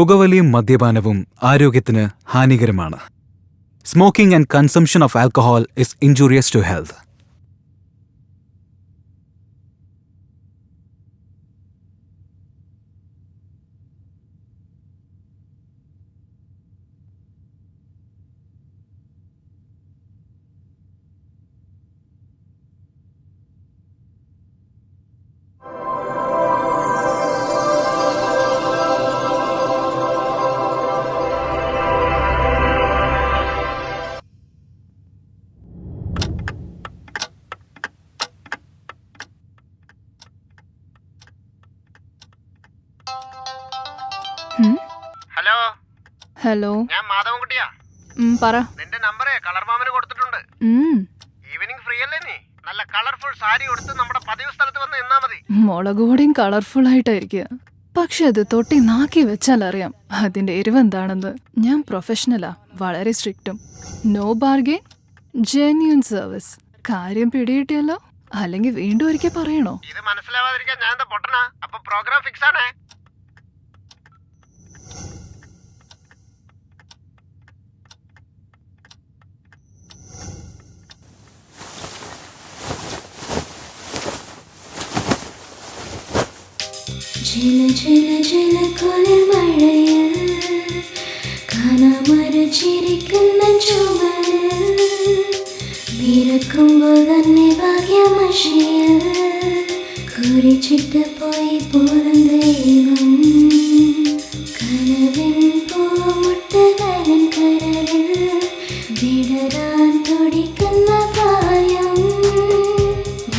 പുകവലിയും മദ്യപാനവും ആരോഗ്യത്തിന് ഹാനികരമാണ്. Smoking and consumption of alcohol is injurious to health. Hello hello, ഞാൻ മാധവൻകുട്ടിയാ. പറ. നിന്റെ നമ്പറേ കളർ മാമന് കൊടുത്തിട്ടുണ്ട്. ഈവനിങ് ഫ്രീ അല്ലേ നീ? നല്ല കളർഫുൾ സാരി കൊടുത്ത് നമ്മുടെ പതിവ് സ്ഥലത്ത് വന്ന് നിന്നാ മതി. മുളക് പൊടിയും കളർഫുൾ ആയിട്ടായിരിക്കുക, പക്ഷെ അത് തൊട്ടി നാക്കി വെച്ചാൽ അറിയാം അതിന്റെ എരിവെന്താണെന്ന്. ഞാൻ പ്രൊഫഷണലാ, വളരെ സ്ട്രിക്റ്റും. No bargain, genuine service. കാര്യം പിടികിട്ടിയല്ലോ? അല്ലെങ്കിൽ വീണ്ടും ഒരിക്കൽ പറയണോ? ഇത് മനസ്സിലാവാതിരിക്കാൻ ഞാൻ എന്താ പൊട്ടനാ? അപ്പൊ പ്രോഗ്രാം ഫിക്സ് ആണേ. ചില ചില ചില കുളിർമഴയിൽ കാണാമരച്ചിരിക്കുന്ന ചുമരിൽ പിറക്കുമ്പോൾ തന്നെ ഭാഗ്യമഷിയിൽ കുറിച്ചിട്ട് പോയി പോലും ദൈവം കനവിൻ പൂമുട്ടകളിൻ കരളിൽ വിടരാൻ തുടിക്കുന്ന പ്രായം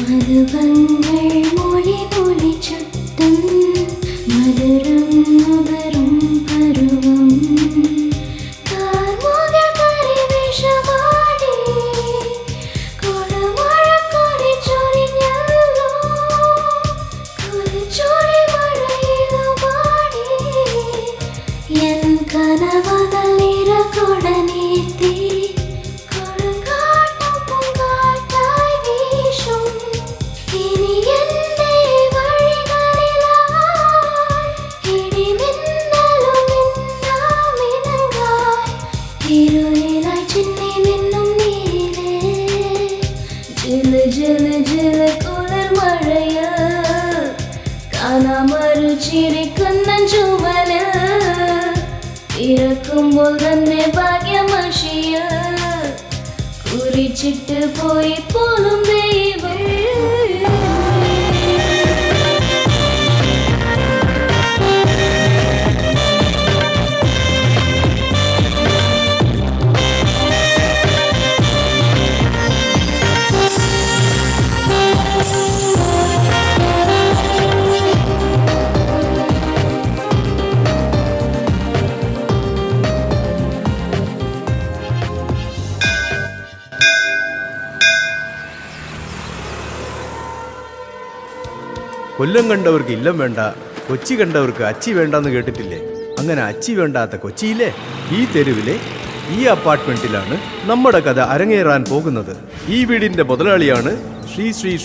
മധുപങ്ങൾ മൊഴി മൊഴി ചുറ്റും മധുരം നുകരും പരുവം കാർമുകിൽ കരിവേഷമാടി കൊടുമഴ കൊടിച്ചൊരിഞ്ഞല്ലോ കുളിച്ചൊരി മഴയിതു പാടി എൻ കനവകൾ നിറകുടനീർത്തി കൊടുങ്കാറ്റും പൂങ്കാറ്റായി വീശും ഇനി എന്റെ വഴികളിലായി ഇടിമിന്നലും മിന്നാമിനുങ്ങായി ഇരുളിലായി ചിന്നി മിന്നും നീലേ ജില ജില ജില കുളിർമഴയ കാണാമരച്ചിരിക്കുന്ന ചുമല് ഇറക്കുമ്പോൾ തന്നെ ഭാഗ്യമഷിയ കുറിച്ചിട്ട് പോയി പോലും ദൈവം. കൊല്ലം കണ്ടവർക്ക് ഇല്ലം വേണ്ട, കൊച്ചി കണ്ടവർക്ക് അച്ചി വേണ്ടെന്ന് കേട്ടിട്ടില്ലേ? അങ്ങനെ അച്ചി വേണ്ടാത്ത കൊച്ചിയിലെ ഈ തെരുവിലെ ഈ അപ്പാർട്ട്മെന്റിലാണ് നമ്മുടെ കഥ അരങ്ങേറാൻ പോകുന്നത്. ഈ വീടിന്റെ മുതലാളിയാണ്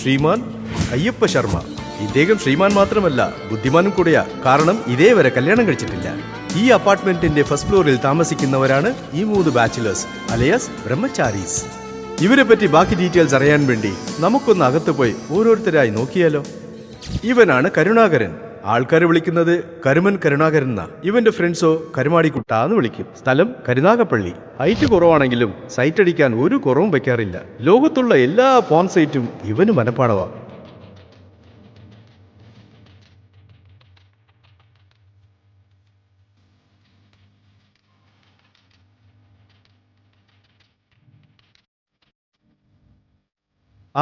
ശ്രീമാൻ അയ്യപ്പ ശർമ്മ. ഇദ്ദേഹം ശ്രീമാൻ മാത്രമല്ല, ബുദ്ധിമാനും കൂടെയാ. കാരണം ഇതേവരെ കല്യാണം കഴിച്ചിട്ടില്ല. ഈ അപ്പാർട്ട്മെന്റിന്റെ ഫസ്റ്റ് ഫ്ലോറിൽ താമസിക്കുന്നവരാണ് ഈ 3 ബാച്ചിലേഴ്സ് അലയസ് ബ്രഹ്മചാരീസ്. ഇവരെ പറ്റി ബാക്കി ഡീറ്റെയിൽസ് അറിയാൻ വേണ്ടി നമുക്കൊന്ന് അകത്ത് പോയി ഓരോരുത്തരായി നോക്കിയാലോ? ഇവനാണ് കരുണാകരൻ. ആൾക്കാർ വിളിക്കുന്നത് കരുമൻ കരുണാകരൻ എന്നാ. ഇവന്റെ ഫ്രണ്ട്സോ കരുമാടിക്കുട്ട എന്ന് വിളിക്കും. സ്ഥലം കരുനാഗപ്പള്ളി. ഹൈറ്റ് കുറവാണെങ്കിലും സൈറ്റ് അടിക്കാൻ ഒരു കുറവും വെക്കാറില്ല. ലോകത്തുള്ള എല്ലാ പോൺ സൈറ്റും ഇവന് മനപ്പാടവാ.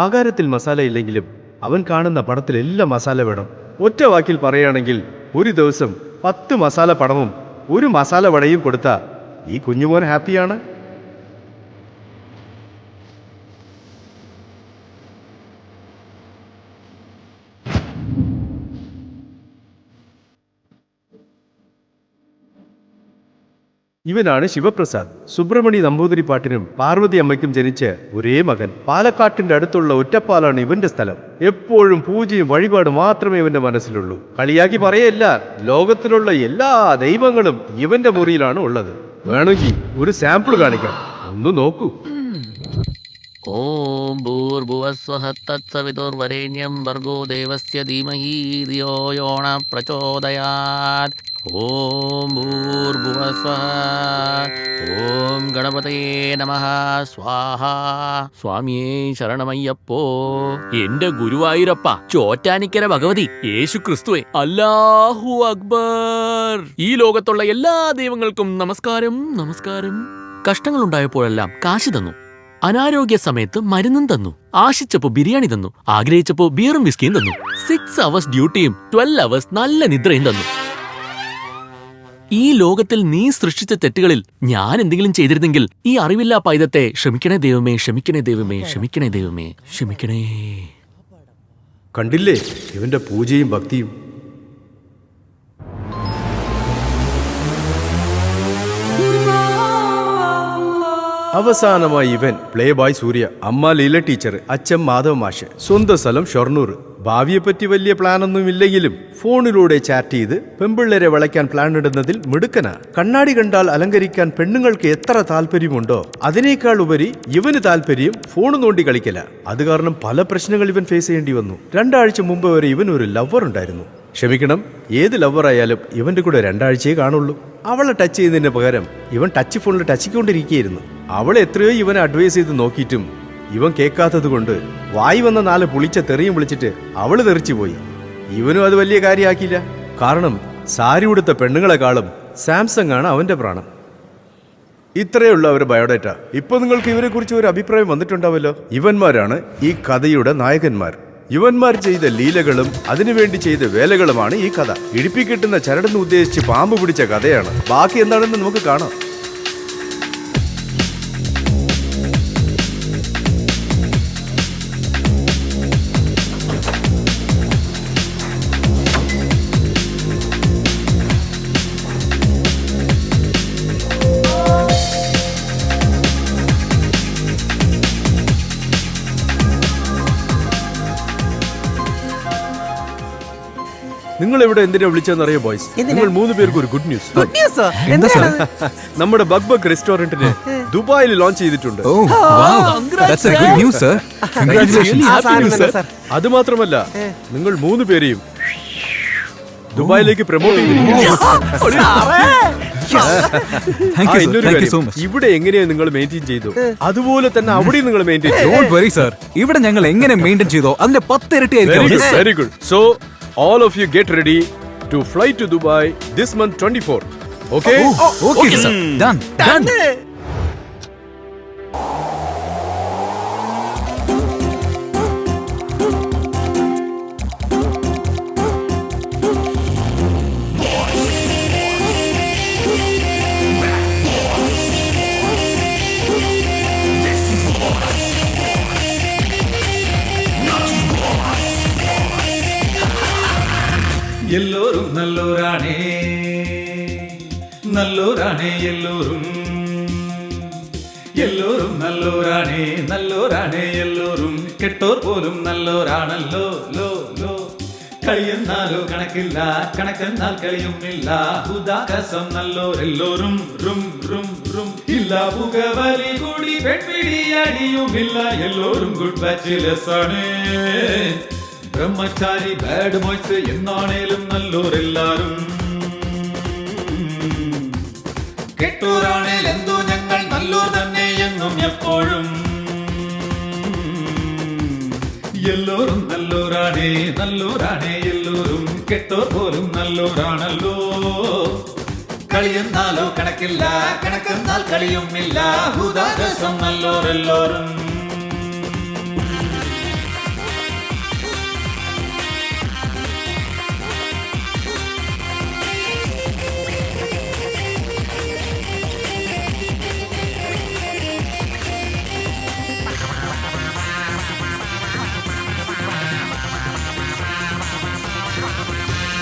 ആകാരത്തിൽ മസാല ഇല്ലെങ്കിലും അവൻ കാണുന്ന പടത്തിലെല്ലാം മസാല വേണം. ഒറ്റ വാക്കിൽ പറയുകയാണെങ്കിൽ ഒരു ദിവസം 10 മസാല പടവും 1 മസാല വടയും കൊടുത്ത ഈ കുഞ്ഞുമോൻ ഹാപ്പിയാണ്. ഇവനാണ് ശിവപ്രസാദ്. സുബ്രഹ്മണ്യ നമ്പൂതിരിപ്പാട്ടിനും പാർവതി അമ്മയ്ക്കും ജനിച്ച ഒരേ മകൻ. പാലക്കാട്ടിന്റെ അടുത്തുള്ള ഒറ്റപ്പാലാണ് ഇവന്റെ സ്ഥലം. എപ്പോഴും പൂജയും വഴിപാട് മാത്രമേ ഇവന്റെ മനസ്സിലുള്ളൂ. കളിയാക്കി പറയല്ല, ലോകത്തിലുള്ള എല്ലാ ദൈവങ്ങളും ഇവന്റെ മുറിയിലാണ് ഉള്ളത്. വേണമെങ്കിൽ ഒരു സാമ്പിൾ കാണിക്കാം, ഒന്ന് നോക്കൂ. ഓം ഭൂർഭുവസ്വഹ തത്സവിതുർവരേണ്യം ഭർഗോ ദേവസ്യ ധീമഹി ധിയോ യോ ന പ്രചോദയാത്. ഓം ഭൂർഭുവസ്വഹ. ഓം ഗണപതയേ നമഃ സ്വാഹ. സ്വാമിയേ ശരണമയ്യപ്പോ. എന്റെ ഗുരുവായൂരപ്പ, ചോറ്റാനിക്കര ഭഗവതി, യേശു ക്രിസ്തുവേ, അല്ലാഹു അക്ബർ. ഈ ലോകത്തുള്ള എല്ലാ ദൈവങ്ങൾക്കും നമസ്കാരം, നമസ്കാരം. കഷ്ടങ്ങളുണ്ടായപ്പോഴെല്ലാം കാശ് തന്നു, അനാരോഗ്യ സമയത്ത് മരുന്നും തന്നു, ആശിച്ചപ്പോ ബിരിയാണി തന്നു, ആഗ്രഹിച്ചപ്പോ ബിയറും വിസ്കിയും തന്നു, 6 hours ഡ്യൂട്ടിയും 12 hours നല്ല നിദ്രയും തന്നു. ഈ ലോകത്തിൽ നീ സൃഷ്ടിച്ച തെറ്റുകളിൽ ഞാൻ എന്തെങ്കിലും ചെയ്തിരുന്നെങ്കിൽ ഈ അറിവില്ലാ പൈതത്തെ ക്ഷമിക്കണേ ദൈവമേ, ക്ഷമിക്കണേ ദൈവമേ, ക്ഷമിക്കണേ ദൈവമേ, ക്ഷമിക്കണേ. കണ്ടില്ലേ ഇവന്റെ പൂജയും ഭക്തിയും. അവസാനമായി ഇവൻ പ്ലേ ബോയ് സൂര്യ, അമ്മ ലീല ടീച്ചർ, അച്ഛൻ മാധവ് മാഷ്, സ്വന്തം സ്ഥലം ഷൊർണൂർ. ഭാവിയെപ്പറ്റി വലിയ പ്ലാനൊന്നും ഇല്ലെങ്കിലും ഫോണിലൂടെ ചാറ്റ് ചെയ്ത് പെമ്പിള്ളേരെ വിളയ്ക്കാൻ പ്ലാൻ ഇടുന്നതിൽ മിടുക്കനാ. കണ്ണാടി കണ്ടാൽ അലങ്കരിക്കാൻ പെണ്ണുങ്ങൾക്ക് എത്ര താല്പര്യമുണ്ടോ അതിനേക്കാൾ ഉപരി ഇവന് താല്പര്യം ഫോൺ നോണ്ടി കളിക്കല. അത് കാരണം പല പ്രശ്നങ്ങൾ ഇവൻ ഫേസ് ചെയ്യേണ്ടി വന്നു. 2 ആഴ്ച മുമ്പ് വരെ ഇവൻ ഒരു ലവർ ഉണ്ടായിരുന്നു. ക്ഷമിക്കണം, ഏത് ലവറായാലും ഇവന്റെ കൂടെ 2 ആഴ്ചയെ കാണുള്ളൂ. അവളെ ടച്ച് ചെയ്യുന്നതിന് പകരം ഇവൻ ടച്ച് ഫോണിൽ ടച്ചിക്കൊണ്ടിരിക്കുകയായിരുന്നു. അവളെ എത്രയോ ഇവനെ അഡ്വൈസ് ചെയ്ത് നോക്കിയിട്ടും ഇവൻ കേൾക്കാത്തത് കൊണ്ട് വായി വന്ന 4 പുളിച്ച തെറിയും വിളിച്ചിട്ട് അവള് തെറിച്ചു പോയി. ഇവനും അത് വലിയ കാര്യമാക്കിയില്ല. കാരണം സാരി ഉടുത്ത പെണ്ണുങ്ങളെക്കാളും സാംസങ് ആണ് അവന്റെ പ്രാണം. ഇത്രയുള്ള അവരുടെ ബയോഡേറ്റ. ഇപ്പൊ നിങ്ങൾക്ക് ഇവരെ കുറിച്ച് ഒരു അഭിപ്രായം വന്നിട്ടുണ്ടാവല്ലോ. ഇവന്മാരാണ് ഈ കഥയുടെ നായകന്മാർ. യുവന്മാർ ചെയ്ത ലീലകളും അതിനുവേണ്ടി ചെയ്ത വേലകളുമാണ് ഈ കഥ. ഇടിപ്പിക്കിട്ടുന്ന ചരടെന്ന് ഉദ്ദേശിച്ച് പാമ്പ് പിടിച്ച കഥയാണ്. ബാക്കി എന്താണെന്ന് നമുക്ക് കാണാം. നിങ്ങൾ ഇവിടെ എന്തിനാ വിളിച്ചെന്നറിയോ ബോയ്സ്? നിങ്ങൾ 3 പേർക്ക് ഒരു ഗുഡ് ന്യൂസ്. എന്താ സാർ? നമ്മുടെ ബഗ് റെസ്റ്റോറന്റിന് ദുബായിൽ ലോഞ്ച് ചെയ്തിട്ടുണ്ട്. Oh, wow. That's a good news, sir. Congratulations. അത് മാത്രമല്ല, നിങ്ങൾ 3 പേരെയും ദുബായിലേക്ക് പ്രൊമോട്ട് ചെയ്തിരിക്കുന്നു. Thank you, sir. Thank you so much. ഇവിടെ എങ്ങനെയാണ് നിങ്ങൾ മെയിൻറ്റെയിൻ ചെയ്തു അതുപോലെ തന്നെ അവിടെ നിങ്ങൾ മെയിൻറ്റെയിൻ ചെയ്തു. Don't worry, sir. ഇവിടെ ഞങ്ങൾ എങ്ങനെ മെയിൻറ്റെയിൻ ചെയ്തോ അതിന്റെ 10 ഇരട്ടി ആയിരിക്കും. Very good. So all of you get ready to fly to Dubai this month 24. Okay? Okay, sir. Done. എല്ലോരും നല്ലോരാണേ, നല്ലോരാണേ എല്ലോരും, എല്ലോരും നല്ലോരാണേ, നല്ലോരാണേ എല്ലോരും. കെട്ടോർ പോലും നല്ലോരാണല്ലോ, ലോ ലോ. കളിയെന്നാലോ കണക്കില്ല, കണക്കെന്നാൽ കളിയുമില്ല. ഉദാകാശം നല്ലോരെല്ലോരും, റും റും റും. ഇല്ല പുകവലി കൂടി പെൺപിടി അടിയുമില്ല. എല്ലോരും ഗുഡ് ബാച്ചിലേഴ്സ് ആണ്. ബ്രഹ്മചാരി ബാഡ് ബോയ്സ് എന്നാണേലും നല്ലോരെല്ലാരും. കെട്ടൂരാണേൽ എന്തോ ഞങ്ങൾ നല്ലോർ തന്നെ എന്നും എപ്പോഴും. എല്ലോരും നല്ലോരാണേ, നല്ലോരാണേ എല്ലോരും. കെട്ടോർ പോലും നല്ലോരാണല്ലോ. കളിയെന്നാലോ കണക്കില്ല, കണക്കെന്നാൽ കളിയുമില്ല. ഉദാരസം നല്ലോരെല്ലോരും.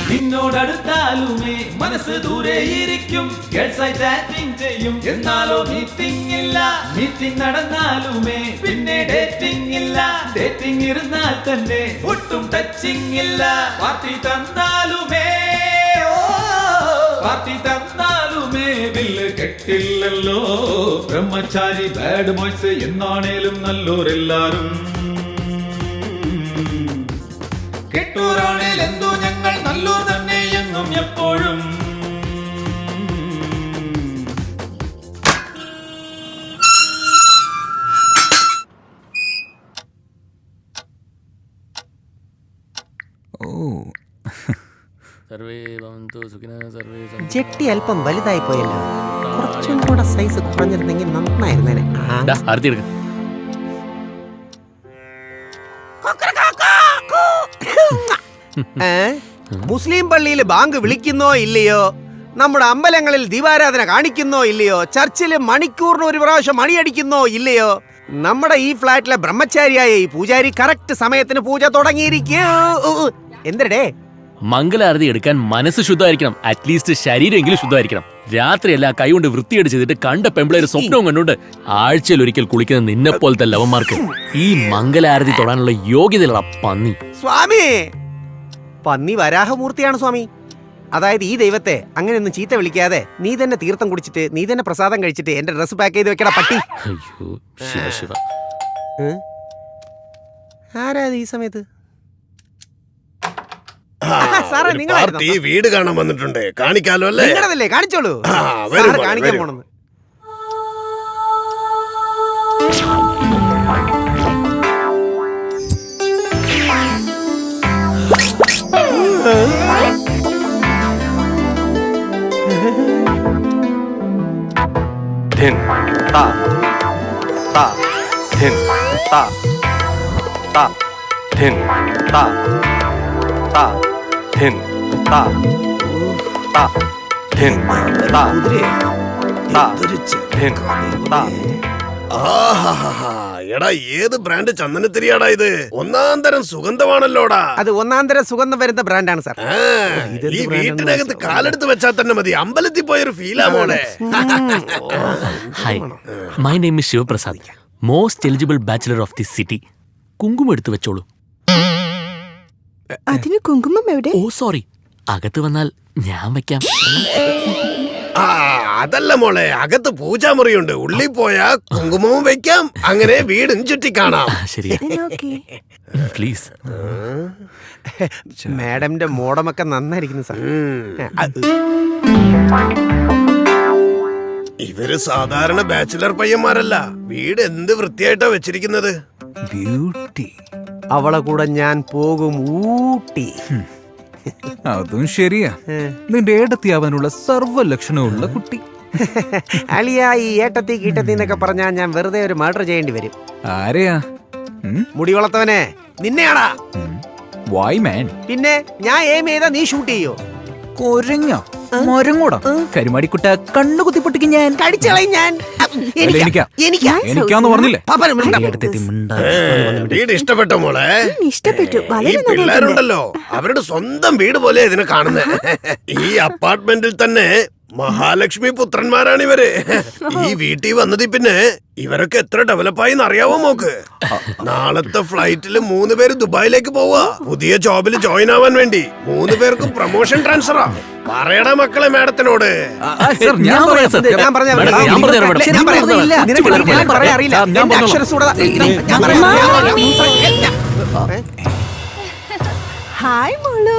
ഭിന്ന നിന്നോടടുത്താലുമേ മനസ്സ് ദൂരെ ഇരിക്കും. ഗേൾസായി ചാറ്റിംഗ് ചെയ്യും, എന്നാലോ മീറ്റിംഗ് ഇല്ല. മീറ്റിംഗ് നടന്നാലുമേ പിന്നെ ഡേറ്റിംഗ് ഇല്ല. ഡേറ്റിംഗ് ഇരുന്നാൽ തന്നെ ഒട്ടും ടച്ചിങ് ഇല്ല. പാർട്ടി തന്നാലുമേ പാർട്ടി തന്നാലുമേ ബില്ല് കെട്ടില്ലല്ലോ. ബ്രഹ്മചാരി ബാഡ് ബോയ്സ് എന്നാണേലും നല്ലോരെല്ലാരും. കെട്ടൂരാണേൽ എന്തോ ഞങ്ങൾ നല്ലോർ തന്നെ എന്നും എപ്പോഴും. ഓ, സർവേ ഭവന്തു സുഖിനഃ സർവേ സന്തു. ജെട്ടി അല്പം വലുതായി പോയല്ലോ. കുറച്ചും കൂടെ സൈസ് കുറഞ്ഞിരുന്നെങ്കിൽ നന്നായിരുന്നേനെ. ഡാ, ആരത്തി എടുക്ക്. മുസ്ലിം പള്ളിയിൽ ബാങ്ക് വിളിക്കുന്നോ ഇല്ലയോ, നമ്മുടെ അമ്പലങ്ങളിൽ ദീപാരാധന കാണിക്കുന്നോ ഇല്ലയോ, ചർച്ചിൽ മണിക്കൂറിന് ഒരു പ്രാവശ്യം മണിയടിക്കുന്നോ ഇല്ലയോ, നമ്മുടെ ഈ ഫ്ലാറ്റിലെ ബ്രഹ്മചാരിയായ ഈ പൂജാരി കറക്റ്റ് സമയത്തിന് പൂജ തുടങ്ങിയിരിക്കൂ. എന്തരടേ? മംഗലാരതി എടുക്കാൻ മനസ്സ് ശുദ്ധമായിരിക്കണം, അറ്റ്ലീസ്റ്റ് ശരീരമെങ്കിലും ശുദ്ധമായിരിക്കണം. രാത്രിയല്ല കൈ കൊണ്ട് വൃത്തിയേട് ചെയ്തിട്ട് കണ്ട പെമ്പിളേര് സ്വപ്നവും കണ്ടുകൊണ്ട് ആഴ്ചയിൽ ഒരിക്കൽ കുളിക്കുന്ന നിന്നെ പോലത്തെ ലവന്മാർക്ക് ഈ മംഗലാരതി തൊടാനുള്ള യോഗ്യതയുള്ള പന്നി. സ്വാമി, പന്നി വരാഹമൂർത്തിയാണ് സ്വാമി. അതായത് ഈ ദൈവത്തെ അങ്ങനെയൊന്നും ചീത്ത വിളിക്കാതെ നീ തന്നെ തീർത്ഥം കുടിച്ചിട്ട് നീ തന്നെ പ്രസാദം കഴിച്ചിട്ട് എന്റെ ഡ്രസ് പാക്ക് ചെയ്ത് വെക്കട പട്ടി. അയ്യോ ശിവ ശിവ. ആരാ ഈ സമയത്ത്? സാറേ, പാർട്ടി വീട് കാണാൻ വന്നിട്ടുണ്ട്. കാണിക്കാലോ അല്ലേ? നിങ്ങളതല്ലേ, കാണിച്ചോളൂ. വരൂ, സാറ് കാണിക്കാൻ വരൂ. പോണെന്ന്. ധിൻ താ താ ധിൻ താ താ ധിൻ താ താ ധിൻ താ താ ധിൻ താ താ ധിൻ താ. എടാ, ഏത് ബ്രാൻഡ് ചന്ദനത്തിരിയാടാ ഇത്? ഒന്നാം തരം സുഗന്ധമാണല്ലോടാ. അത് ഒന്നാം തരം സുഗന്ധം വരുന്ന ബ്രാൻഡാണ് സാർ. ഈ വീട്ടിനകത്ത് കാലെടുത്ത് വെച്ചാൽ തന്നെ മതി. അമ്പലത്തിൽ പോയൊരു ഫീലാ മോളെ. Hi, my name is Shivaprasad, most eligible bachelor of the city. കുങ്കുമം എടുത്തു വെച്ചോളൂ. അതിന് കുങ്കുമം എവിടെ? ഓ സോറി, അകത്ത് വന്നാൽ ഞാൻ വെക്കാം. അതല്ല മോളെ, അകത്ത് പൂജാമുറിയുണ്ട്. ഉള്ളിൽ പോയാ കുങ്കുമവും വെക്കാം. അങ്ങനെ വീടും ചുറ്റി കാണാം. ശരി പ്ലീസ്. മാഡമിന്റെ മോഡമൊക്കെ നന്നായിരിക്കുന്നു സാർ. ഇവര് സാധാരണ ബാച്ചിലർ പയ്യന്മാരല്ല. വീട് എന്ത് വൃത്തിയായിട്ടാ വെച്ചിരിക്കുന്നത്. ബ്യൂട്ടി. അവളെ കൂടെ ഞാൻ പോകും ഊട്ടി. അതും ശരിയാ. നിന്റെ ഏടത്തിയാവാനുള്ള സർവ്വ ലക്ഷണമുള്ള കുട്ടി. അലിയ, ഈ ഏട്ടത്തി കീട്ടത്തി എന്നൊക്കെ പറഞ്ഞാൽ ഞാൻ വെറുതെ ഒരു മർഡർ ചെയ്യേണ്ടി വരും. ആരെയാ? മുടി വളർത്തവനെ, നിന്നെയാടാ. വൈ മാൻ? പിന്നെ ഞാൻ എയിം ചെയ്താ നീ ഷൂട്ട് ചെയ്യോ? കൊരങ്ങോ മരങ്ങോടാ കരുമാടിക്കുട്ട കണ്ണു കുത്തിപ്പൊട്ടിക്ക് ഞാൻ കടിച്ചളയും ഞാൻ. എനിക്കാന്ന് പറഞ്ഞില്ലേ? വീട് ഇഷ്ടപ്പെട്ടോ മോളെ? ഇഷ്ടപ്പെട്ടു. ഈ പിള്ളേരുണ്ടല്ലോ, അവരുടെ സ്വന്തം വീട് പോലെ ഇതിനെ കാണുന്നത്. ഈ അപ്പാർട്ട്മെന്റിൽ തന്നെ മഹാലക്ഷ്മി പുത്രന്മാരാണ് ഇവര്. ഈ വീട്ടിൽ വന്നതി പിന്നെ ഇവരൊക്കെ എത്ര ഡെവലപ്പായി അറിയാവോ മോക്ക്? നാളത്തെ ഫ്ലൈറ്റില് 3 പേര് ദുബായിലേക്ക് പോവാ പുതിയ ജോബിൽ ജോയിൻ ആവാൻ വേണ്ടി. 3 പേർക്കും പ്രൊമോഷൻ ട്രാൻസ്ഫറാ. പറയടാ മക്കളെ മാഡത്തിനോട്. ഹായ് മോളു.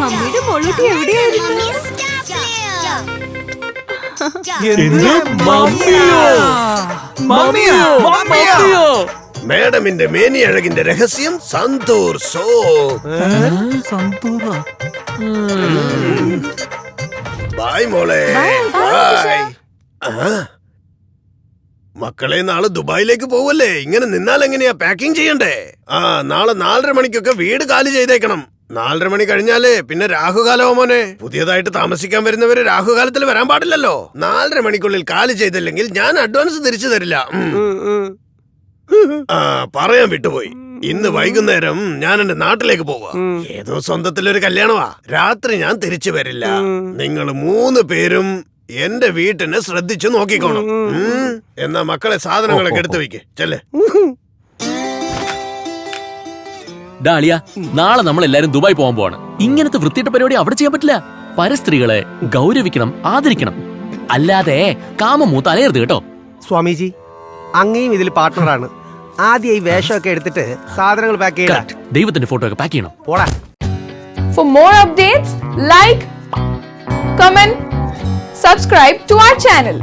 അമ്മയുടെ മോളൂട്ടി എവിടെയായിരുന്നു? മേഡമിന്റെ മേനി അഴകിന്റെ രഹസ്യം സന്തൂർ സോപ്പ്. ബായ് മോളെ. ബായ്. മക്കളെ, നാളെ ദുബായിലേക്ക് പോവല്ലേ? ഇങ്ങനെ നിന്നാൽ എങ്ങനെയാ പാക്കിംഗ് ചെയ്യണ്ടേ? നാളെ 4:30 മണിക്കൊക്കെ വീട് കാലി ചെയ്തേക്കണം. 4:30 മണി കഴിഞ്ഞാലേ പിന്നെ രാഹുകാലമോ മോനെ. പുതിയതായിട്ട് താമസിക്കാൻ വരുന്നവര് രാഹുകാലത്തിൽ വരാൻ പാടില്ലല്ലോ. 4:30 മണിക്കുള്ളിൽ കാലി ചെയ്തില്ലെങ്കിൽ ഞാൻ അഡ്വാൻസ് തിരിച്ചു തരില്ല. പറയാൻ വിട്ടുപോയി. ഇന്ന് വൈകുന്നേരം ഞാൻ എന്റെ നാട്ടിലേക്ക് പോവാ. ഏതോ സ്വന്തത്തിലൊരു കല്യാണമാ. രാത്രി ഞാൻ തിരിച്ചു വരില്ല. നിങ്ങൾ 3 പേരും എന്റെ വീട്ടിനെ ശ്രദ്ധിച്ചു നോക്കിക്കോണം. എന്നാ മക്കളെ സാധനങ്ങളൊക്കെ എടുത്തു വെക്ക്. ചെല്ലേ. ഡാളിയ, നാളെ നമ്മൾ എല്ലാരും ദുബായ് പോകാൻ പോവാണ്. ഇങ്ങനത്തെ വൃത്തിയിട്ട പരിപാടി അവിടെ ചെയ്യാൻ പറ്റില്ല. പരസ്ത്രീകളെ ഗൗരവിക്കണം, ആദരിക്കണം. അല്ലാതെ കാമം മൂത്ത് അലയരുത് കേട്ടോ. സ്വാമിജി, അങ്ങയും ഇതിൽ പാർട്ട്ണറാണ്. ആദ്യം ഈ വേഷമൊക്കെ എടുത്തിട്ട് സാധനങ്ങൾ പാക്ക് ചെയ്യണം. ദൈവത്തിന്റെ ഫോട്ടോ ഒക്കെ പാക്ക് ചെയ്യണം. പോടാ. For more updates, like, comment, subscribe to our channel.